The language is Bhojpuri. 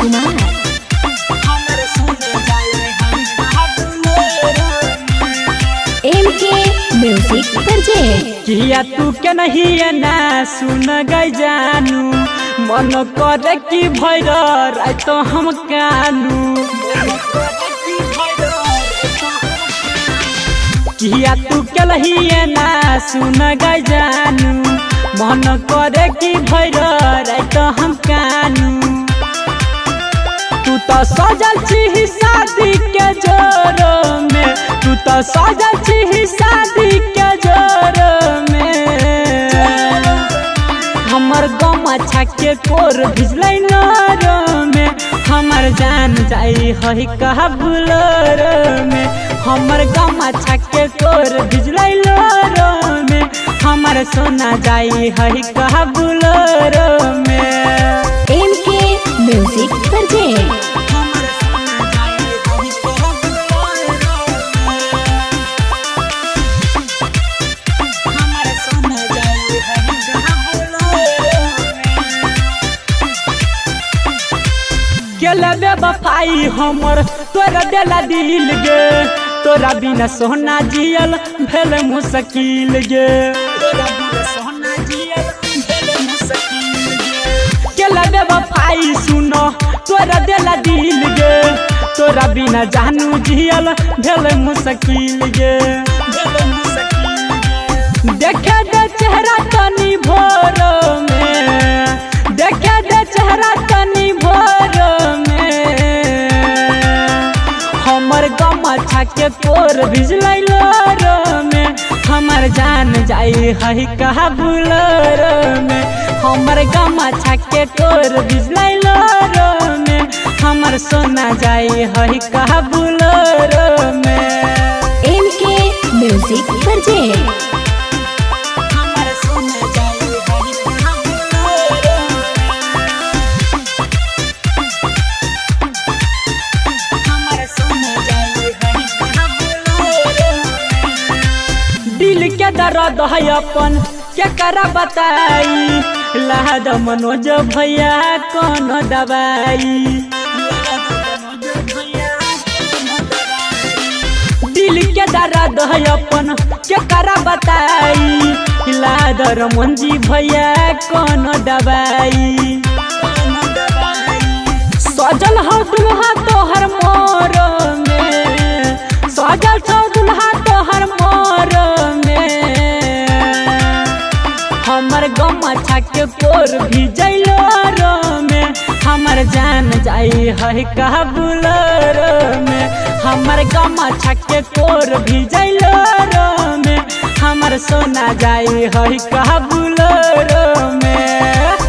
कुमार। MK music project. किया तू के नहीं है ना सुन गई जानू मन करे कि भैर रात हम कानू। किया तू के नहीं है ना सुन गई जानू मन करे कि भैर रात हम कानू। तू तो सजल छी शादी के जोर में, तू तो सजल छी शादी के जोर में। हमर गम अच्छा के कोर भिजलै नर में, हमर जान जाई है कहा बुलर में। हमर गम अच्छा के कोर भिजलै नर में, हमर सोना जाई है कहा बुलर में। MK music project. केले बफाई हमर तोरा देला दिल गे, तोरा बिना सोना जियल भेल मुश्किल गे। केले बफाई सुनो तोरा देला दिल गे, तोरा बिना जानू जियल भेल मुश्किल गे। देखे दे चेहरा तनी भोर में, देखे दे चेहरा तनी भोर में। हमर गम अच्छा के कोर भिजलै लोर में, हमर जान जाई है कहा बुलर में। हमर गम अच्छा के कोर भिजलै लोर में, हमर सोना जाई है कहा बुलर में। MK music project. दिल के दर्द है अपन क्या करा बताई, लाद मनोज भैया कौन दवाई। दिल के दर्द है अपन क्या करा बताई, लाद मंजी भैया कौन दवाई। सजल हो दुल्हा तोहर मोर में, सजल छौ दुल्हा तोहर मोर में। हमर गम अच्छा के कोर भिजैलो में, हमर जान जाई है कहा बुलर में। हमर गम अच्छा के कोर भिजैलो में, हमर सोना जाई है कहा बुलर में।